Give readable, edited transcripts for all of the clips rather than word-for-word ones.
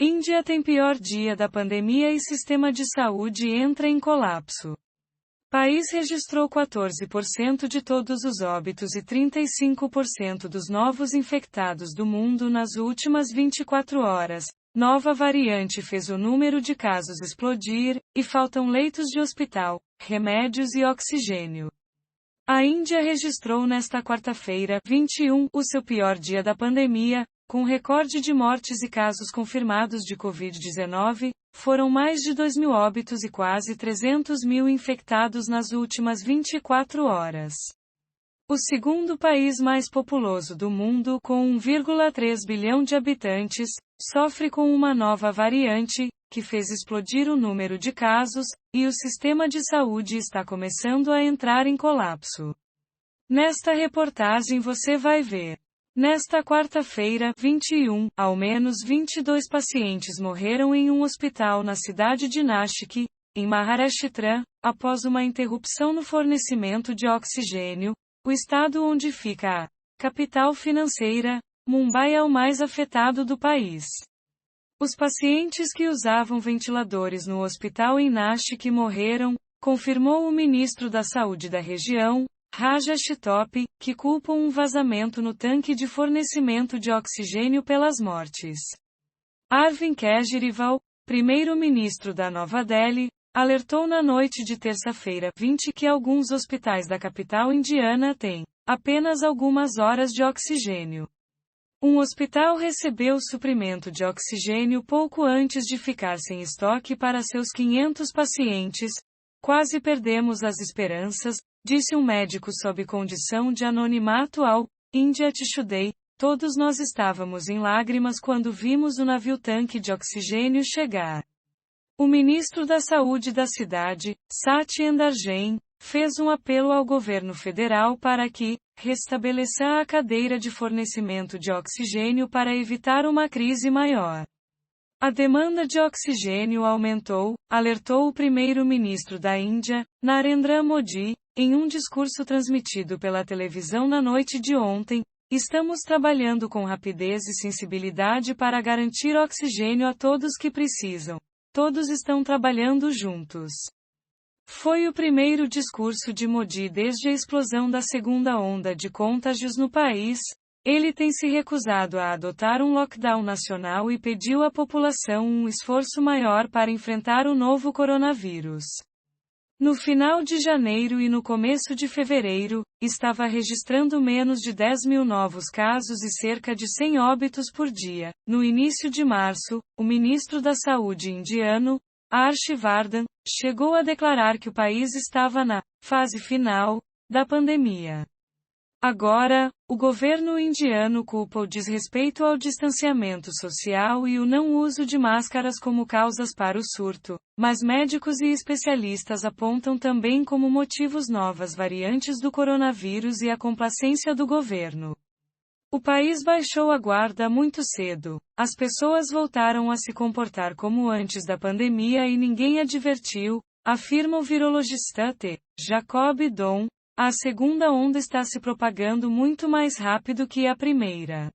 Índia tem pior dia da pandemia e sistema de saúde entra em colapso. País registrou 14% de todos os óbitos e 35% dos novos infectados do mundo nas últimas 24 horas. Nova variante fez o número de casos explodir, e faltam leitos de hospital, remédios e oxigênio. A Índia registrou nesta quarta-feira, 21, o seu pior dia da pandemia, com recorde de mortes e casos confirmados de Covid-19, foram mais de 2.000 óbitos e quase 300.000 infectados nas últimas 24 horas. O segundo país mais populoso do mundo, com 1,3 bilhão de habitantes, sofre com uma nova variante, que fez explodir o número de casos, e o sistema de saúde está começando a entrar em colapso. Nesta reportagem você vai ver. Nesta quarta-feira, 21, ao menos 22 pacientes morreram em um hospital na cidade de Nashik, em Maharashtra, após uma interrupção no fornecimento de oxigênio. O estado onde fica a capital financeira, Mumbai, é o mais afetado do país. Os pacientes que usavam ventiladores no hospital em Nashik morreram, confirmou o ministro da Saúde da região, Rajesh Tope, que culpam um vazamento no tanque de fornecimento de oxigênio pelas mortes. Arvind Kejriwal, primeiro-ministro da Nova Delhi, alertou na noite de terça-feira, 20, que alguns hospitais da capital indiana têm apenas algumas horas de oxigênio. Um hospital recebeu suprimento de oxigênio pouco antes de ficar sem estoque para seus 500 pacientes. Quase perdemos as esperanças, disse um médico sob condição de anonimato ao India Today. Todos nós estávamos em lágrimas quando vimos o navio-tanque de oxigênio chegar. O ministro da Saúde da cidade, Satyendra Jain, fez um apelo ao governo federal para que restabeleça a cadeia de fornecimento de oxigênio para evitar uma crise maior. A demanda de oxigênio aumentou, alertou o primeiro-ministro da Índia, Narendra Modi, em um discurso transmitido pela televisão na noite de ontem. Estamos trabalhando com rapidez e sensibilidade para garantir oxigênio a todos que precisam. Todos estão trabalhando juntos. Foi o primeiro discurso de Modi desde a explosão da segunda onda de contágios no país. Ele tem se recusado a adotar um lockdown nacional e pediu à população um esforço maior para enfrentar o novo coronavírus. No final de janeiro e no começo de fevereiro, estava registrando menos de 10.000 novos casos e cerca de 100 óbitos por dia. No início de março, o ministro da Saúde indiano, Harsh Vardhan, chegou a declarar que o país estava na fase final da pandemia. Agora, o governo indiano culpa o desrespeito ao distanciamento social e o não uso de máscaras como causas para o surto, mas médicos e especialistas apontam também como motivos novas variantes do coronavírus e a complacência do governo. O país baixou a guarda muito cedo. As pessoas voltaram a se comportar como antes da pandemia e ninguém advertiu, afirma o virologista T. Jacob Don. A segunda onda está se propagando muito mais rápido que a primeira.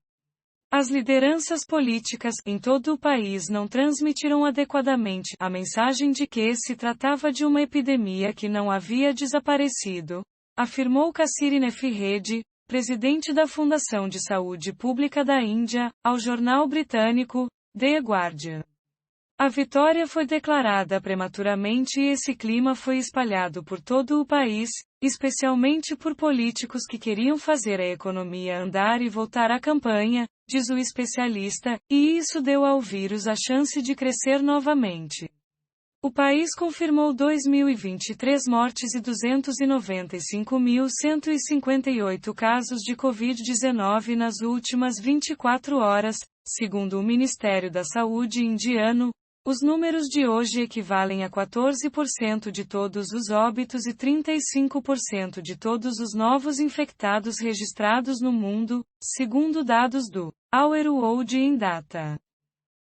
As lideranças políticas em todo o país não transmitiram adequadamente a mensagem de que se tratava de uma epidemia que não havia desaparecido, afirmou Kassirinath Reddy, presidente da Fundação de Saúde Pública da Índia, ao jornal britânico The Guardian. A vitória foi declarada prematuramente e esse clima foi espalhado por todo o país, especialmente por políticos que queriam fazer a economia andar e voltar à campanha, diz o especialista, e isso deu ao vírus a chance de crescer novamente. O país confirmou 2.023 mortes e 295.158 casos de Covid-19 nas últimas 24 horas, segundo o Ministério da Saúde indiano. Os números de hoje equivalem a 14% de todos os óbitos e 35% de todos os novos infectados registrados no mundo, segundo dados do Our World in Data.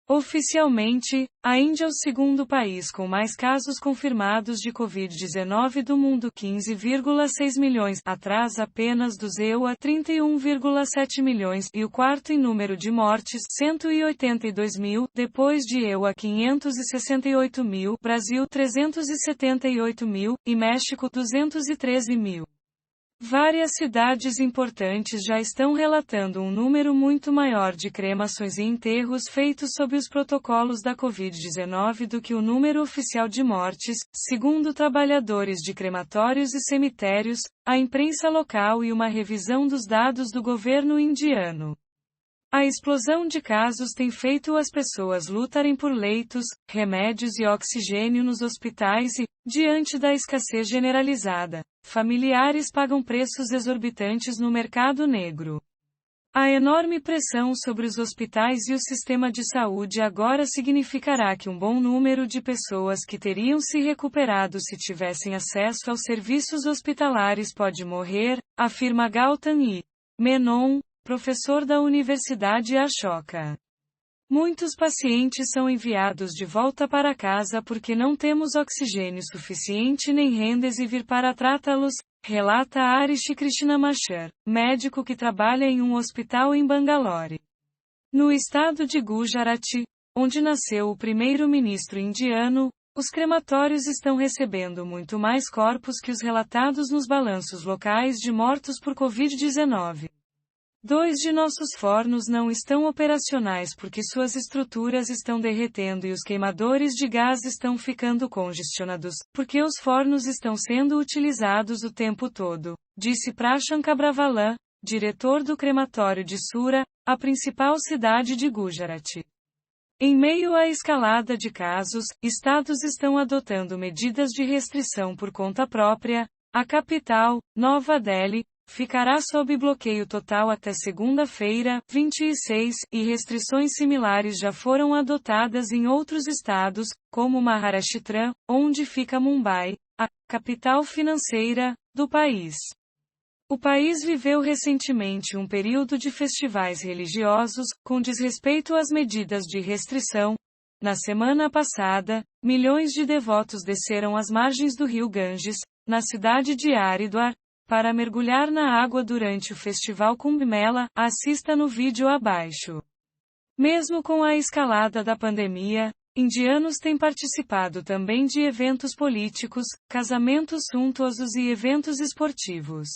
Oficialmente, a Índia é o segundo país com mais casos confirmados de Covid-19 do mundo, 15,6 milhões, atrás apenas do EUA, 31,7 milhões, e o quarto em número de mortes, 182 mil, depois de EUA 568 mil, Brasil 378 mil, e México 213 mil. Várias cidades importantes já estão relatando um número muito maior de cremações e enterros feitos sob os protocolos da Covid-19 do que o número oficial de mortes, segundo trabalhadores de crematórios e cemitérios, a imprensa local e uma revisão dos dados do governo indiano. A explosão de casos tem feito as pessoas lutarem por leitos, remédios e oxigênio nos hospitais e, diante da escassez generalizada, familiares pagam preços exorbitantes no mercado negro. A enorme pressão sobre os hospitais e o sistema de saúde agora significará que um bom número de pessoas que teriam se recuperado se tivessem acesso aos serviços hospitalares pode morrer, afirma Gautam I. Menon, professor da Universidade Ashoka. Muitos pacientes são enviados de volta para casa porque não temos oxigênio suficiente nem remdesivir para tratá-los, relata Arish Krishnamachar, médico que trabalha em um hospital em Bangalore. No estado de Gujarat, onde nasceu o primeiro-ministro indiano, os crematórios estão recebendo muito mais corpos que os relatados nos balanços locais de mortos por Covid-19. 2 de nossos fornos não estão operacionais porque suas estruturas estão derretendo e os queimadores de gás estão ficando congestionados, porque os fornos estão sendo utilizados o tempo todo, disse Prashant Kabravalan, diretor do crematório de Sura, a principal cidade de Gujarat. Em meio à escalada de casos, estados estão adotando medidas de restrição por conta própria. A capital, Nova Delhi, ficará sob bloqueio total até segunda-feira, 26, e restrições similares já foram adotadas em outros estados, como Maharashtra, onde fica Mumbai, a capital financeira do país. O país viveu recentemente um período de festivais religiosos, com desrespeito às medidas de restrição. Na semana passada, milhões de devotos desceram às margens do rio Ganges, na cidade de Haridwar, para mergulhar na água durante o festival Kumbh Mela, assista no vídeo abaixo. Mesmo com a escalada da pandemia, indianos têm participado também de eventos políticos, casamentos suntuosos e eventos esportivos.